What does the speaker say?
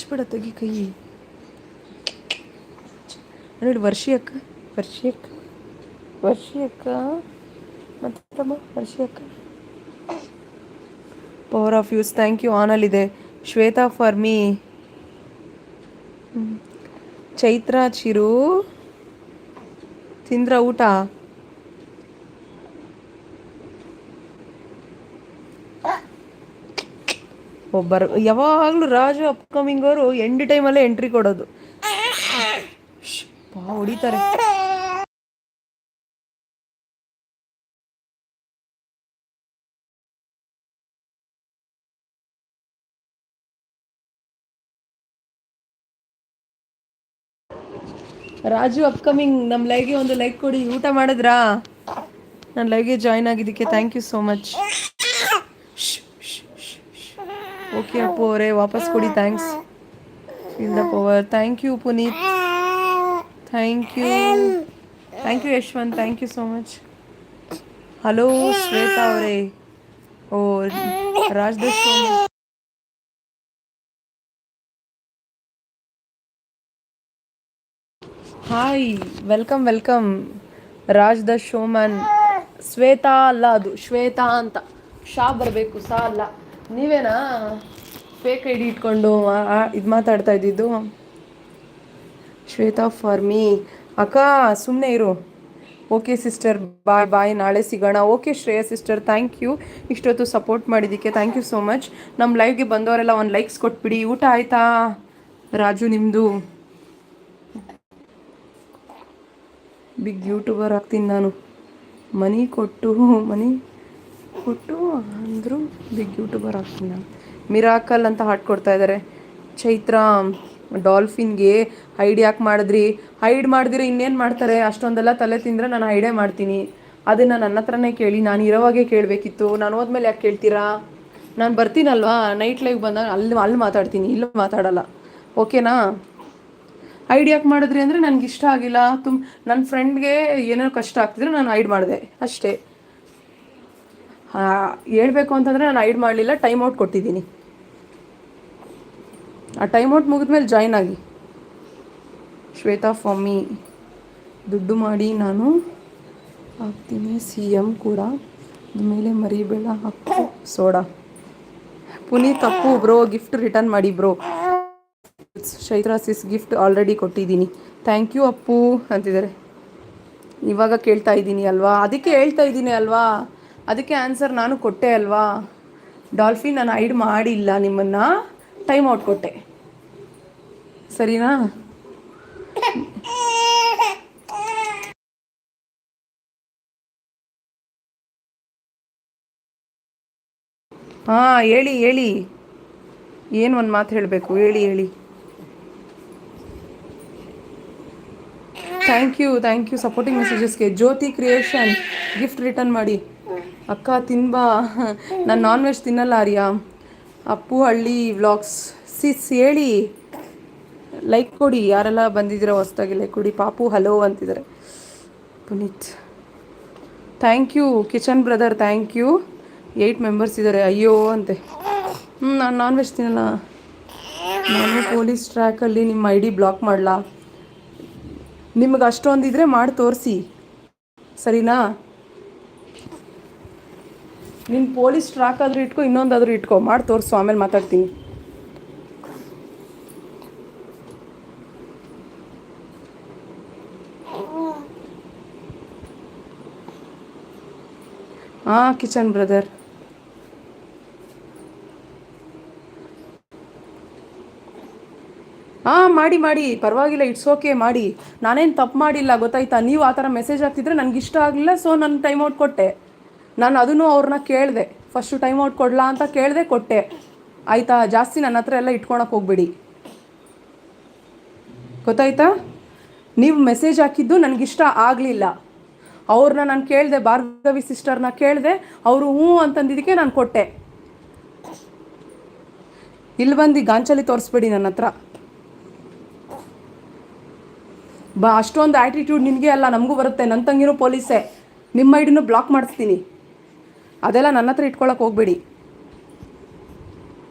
ಹಚ್ಬೇಡ ತೆಗಿ ಕೈ. ನೋಡಿ ವರ್ಷಿ ಅಕ್ಕ, ವರ್ಷಿ ಅಕ್ಕ, ವರ್ಷಿ ಅಕ್ಕ ಮತ್ತಮ್ಮ ವರ್ಷಿ ಅಕ್ಕ. Power of use, thank you. ಆನಲ್ಲಿದೆ. Shweta for me. ಚೈತ್ರ ಚಿರು ತಿಂದ್ರ ಊಟ? ಒಬ್ಬರು ಯಾವಾಗಲೂ ರಾಜು ಅಪ್ಕಮಿಂಗ್ ಅವರು ಎಂಡ್ ಟೈಮಲ್ಲೇ ಎಂಟ್ರಿ ಕೊಡೋದು. ಹೊಡಿತಾರೆ. ರಾಜು ಅಪ್ಕಮಿಂಗ್ ನಮ್ಮ ಲೈವ್ಗೆ ಒಂದು ಲೈಕ್ ಕೊಡಿ. ಊಟ ಮಾಡಿದ್ರಾ? ನನ್ನ ಲೈವ್ಗೆ ಜಾಯ್ನ್ ಆಗಿದ್ದಕ್ಕೆ thank you so much. Okay Appu ಅವರೇ, ವಾಪಸ್ ಕೊಡಿ. Thanks. Feel the power. Thank you Puneeth. Thank you, thank you Yashwant. Thank you so much. Hello Shweta ಅವರೇ. ಓ Rajadarsh. Hi, welcome welcome. Raj the showman. Shweta ಅಲ್ಲ, ಅದು ಶ್ವೇತಾ ಅಂತ. ಶಾ ಬರಬೇಕು, ಸಾ ಅಲ್ಲ. ನೀವೇನಾ ಫೇಕ್ ಐ ಡಿ ಇಟ್ಕೊಂಡು ಇದು ಮಾತಾಡ್ತಾ ಇದ್ದಿದ್ದು? Shweta for me. ಅಕ್ಕ ಸುಮ್ಮನೆ ಇರು. ಓಕೆ ಸಿಸ್ಟರ್, ಬಾಯ್ ಬಾಯ್, ನಾಳೆ ಸಿಗೋಣ. Okay Shreya sister, thank you. ಇಷ್ಟೊತ್ತು ಸಪೋರ್ಟ್ ಮಾಡಿದ್ದಕ್ಕೆ ಥ್ಯಾಂಕ್ ಯು ಸೋ ಮಚ್. ನಮ್ಮ ಲೈವ್ಗೆ ಬಂದವರೆಲ್ಲ ಒಂದು ಲೈಕ್ಸ್ ಕೊಟ್ಬಿಡಿ. ಊಟ ಆಯಿತಾ ರಾಜು ನಿಮ್ಮದು? ಬಿಗ್ ಯೂಟ್ಯೂಬರ್ ಆಗ್ತೀನಿ ನಾನು. ಮನಿ ಕೊಟ್ಟು ಅಂದರೂ ಬಿಗ್ ಯೂಟ್ಯೂಬರ್ ಆಗ್ತೀನಿ ನಾನು. ಮಿರಾಕಲ್ ಅಂತ ಹಾಟ್ ಕೊಡ್ತಾ ಇದ್ದಾರೆ. ಚೈತ್ರ, ಡಾಲ್ಫಿನ್ಗೆ ಹೈಡ್ ಯಾಕೆ ಮಾಡಿದ್ರಿ? ಹೈಡ್ ಮಾಡಿದ್ರೆ ಇನ್ನೇನು ಮಾಡ್ತಾರೆ? ಅಷ್ಟೊಂದೆಲ್ಲ ತಲೆ ತಿಂದರೆ ನಾನು ಹೈಡೇ ಮಾಡ್ತೀನಿ. ಅದನ್ನು ನನ್ನ ಹತ್ರನೇ ಕೇಳಿ. ನಾನು ಇರೋವಾಗೇ ಕೇಳಬೇಕಿತ್ತು. ನಾನು ಹೋದ್ಮೇಲೆ ಯಾಕೆ ಕೇಳ್ತೀರಾ? ನಾನು ಬರ್ತೀನಲ್ವಾ ನೈಟ್ ಲೈವ್ ಬಂದಾಗ ಅಲ್ಲಿ ಮಾತಾಡ್ತೀನಿ, ಇಲ್ಲೂ ಮಾತಾಡಲ್ಲ. ಓಕೆನಾ? ಹೈಡ್ ಯಾಕೆ ಮಾಡಿದ್ರಿ ಅಂದರೆ ನನಗೆ ಇಷ್ಟ ಆಗಿಲ್ಲ. ನನ್ನ ಫ್ರೆಂಡ್ಗೆ ಏನೋ ಕಷ್ಟ ಆಗ್ತಿದ್ರೆ ನಾನು ಹೈಡ್ ಮಾಡಿದೆ ಅಷ್ಟೇ. ಹೇಳ್ಬೇಕು ಅಂತಂದರೆ ನಾನು ಹೈಡ್ ಮಾಡಲಿಲ್ಲ, ಟೈಮ್ ಔಟ್ ಕೊಟ್ಟಿದ್ದೀನಿ. ಆ ಟೈಮ್ ಔಟ್ ಮುಗಿದ್ಮೇಲೆ ಜಾಯ್ನ್ ಆಗಿ. ಶ್ವೇತಾ ಫಾಮಿ, ದುಡ್ಡು ಮಾಡಿ ನಾನು ಆಗ್ತೀನಿ CM ಕೂಡ. ಆಮೇಲೆ ಮರಿಬೇಡ Appu soda. Puneeth Appu bro gift return ಮಾಡಿ ಬ್ರೋ. ಚೈತ್ರ ಸಿಸ್ ಗಿಫ್ಟ್ ಆಲ್ರೆಡಿ ಕೊಟ್ಟಿದ್ದೀನಿ. ಥ್ಯಾಂಕ್ ಯು ಅಪ್ಪು ಅಂತಿದ್ದಾರೆ. ಇವಾಗ ಕೇಳ್ತಾ ಇದ್ದೀನಿ ಅಲ್ವಾ, ಅದಕ್ಕೆ ಹೇಳ್ತಾ ಇದ್ದೀನಿ ಅಲ್ವಾ, ಅದಕ್ಕೆ ಆನ್ಸರ್ ನಾನು ಕೊಟ್ಟೆ ಅಲ್ವಾ. ಡಾಲ್ಫಿನ್ ನಾನು ಹೈಡ್ ಮಾಡಿಲ್ಲ, ನಿಮ್ಮನ್ನು ಟೈಮ್ ಔಟ್ ಕೊಟ್ಟೆ, ಸರಿನಾ? ಹಾಂ ಹೇಳಿ ಹೇಳಿ, ಏನು ಒಂದು ಮಾತು ಹೇಳಬೇಕು, ಹೇಳಿ. ಥ್ಯಾಂಕ್ ಯು ಸಪೋರ್ಟಿಂಗ್ ಮೆಸೇಜಸ್ಗೆ. ಜ್ಯೋತಿ ಕ್ರಿಯೇಷನ್ ಗಿಫ್ಟ್ ರಿಟರ್ನ್ ಮಾಡಿ. ಅಕ್ಕ ತಿನ್ಬಾ, ನಾನು ನಾನ್ ವೆಜ್ ತಿನ್ನಲ್ಲ ಆರ್ಯ. ಅಪ್ಪು ಹಳ್ಳಿ ವ್ಲಾಗ್ಸ್ ಸಿಸ್ ಹೇಳಿ, ಲೈಕ್ ಕೊಡಿ. ಯಾರೆಲ್ಲ ಬಂದಿದ್ದೀರೋ ಹೊಸ್ದಾಗಿ ಲೈಕ್ ಕೊಡಿ. ಪಾಪು ಹಲೋ ಅಂತಿದ್ದಾರೆ. Puneeth thank you. Kitchen brother thank you. 8 members ಇದ್ದಾರೆ. ಅಯ್ಯೋ ಅಂತೆ. ನಾನು ನಾನ್ ವೆಜ್ ತಿನ್ನಲ್ಲ. ನಾನು ಪೊಲೀಸ್ ಟ್ರ್ಯಾಕಲ್ಲಿ ನಿಮ್ಮ ID ಬ್ಲಾಕ್ ಮಾಡಲಾ? ನಿಮಗೆ ಅಷ್ಟೊಂದಿದ್ರೆ ಮಾಡಿ ತೋರಿಸಿ, ಸರಿನಾ? ನಿನ್ನ ಪೊಲೀಸ್ ಟ್ರ್ಯಾಕ್ ಆದರೂ ಇಟ್ಕೊ, ಇನ್ನೊಂದಾದರೂ ಇಟ್ಕೊ, ಮಾಡಿ ತೋರಿಸು, ಆಮೇಲೆ ಮಾತಾಡ್ತೀನಿ. ಹಾಂ ಕಿಚನ್ ಬ್ರದರ್. ಹಾಂ ಮಾಡಿ ಪರವಾಗಿಲ್ಲ, ಇಟ್ಸ್ ಓಕೆ ಮಾಡಿ. ನಾನೇನು ತಪ್ಪು ಮಾಡಿಲ್ಲ, ಗೊತ್ತಾಯ್ತಾ? ನೀವು ಆ ಥರ ಮೆಸೇಜ್ ಹಾಕ್ತಿದ್ರೆ ನನಗೆ ಇಷ್ಟ ಆಗಲಿಲ್ಲ, ಸೊ ನಾನು ಟೈಮ್ ಔಟ್ ಕೊಟ್ಟೆ. ನಾನು ಅದನ್ನು ಅವ್ರನ್ನ ಕೇಳಿದೆ, ಫಸ್ಟು ಟೈಮ್ ಔಟ್ ಕೊಡಲಾ ಅಂತ ಕೇಳಿದೆ, ಕೊಟ್ಟೆ. ಆಯಿತಾ? ಜಾಸ್ತಿ ನನ್ನ ಹತ್ರ ಎಲ್ಲ ಇಟ್ಕೊಳಕ್ಕೆ ಹೋಗ್ಬೇಡಿ, ಗೊತ್ತಾಯ್ತಾ? ನೀವು ಮೆಸೇಜ್ ಹಾಕಿದ್ದು ನನಗಿಷ್ಟ ಆಗಲಿಲ್ಲ, ಅವ್ರನ್ನ ನಾನು ಕೇಳಿದೆ, ಭಾರ್ಗವಿ ಸಿಸ್ಟರ್ನ ಕೇಳಿದೆ, ಅವರು ಹ್ಞೂ ಅಂತಂದಿದ್ದಕ್ಕೆ ನಾನು ಕೊಟ್ಟೆ. ಇಲ್ಲಿ ಬಂದು ಗಾಂಚಲಿ ತೋರಿಸ್ಬೇಡಿ ನನ್ನ ಹತ್ರ. ಅಷ್ಟೊಂದು ಆ್ಯಟಿಟ್ಯೂಡ್ ನಿನಗೆ ಅಲ್ಲ, ನಮಗೂ ಬರುತ್ತೆ. ನನ್ನ ತಂಗಿನೂ ಪೊಲೀಸೇ, ನಿಮ್ಮ ID ಬ್ಲಾಕ್ ಮಾಡಿಸ್ತೀನಿ. ಅದೆಲ್ಲ ನನ್ನ ಹತ್ರ ಇಟ್ಕೊಳಕ್ಕೆ ಹೋಗ್ಬೇಡಿ.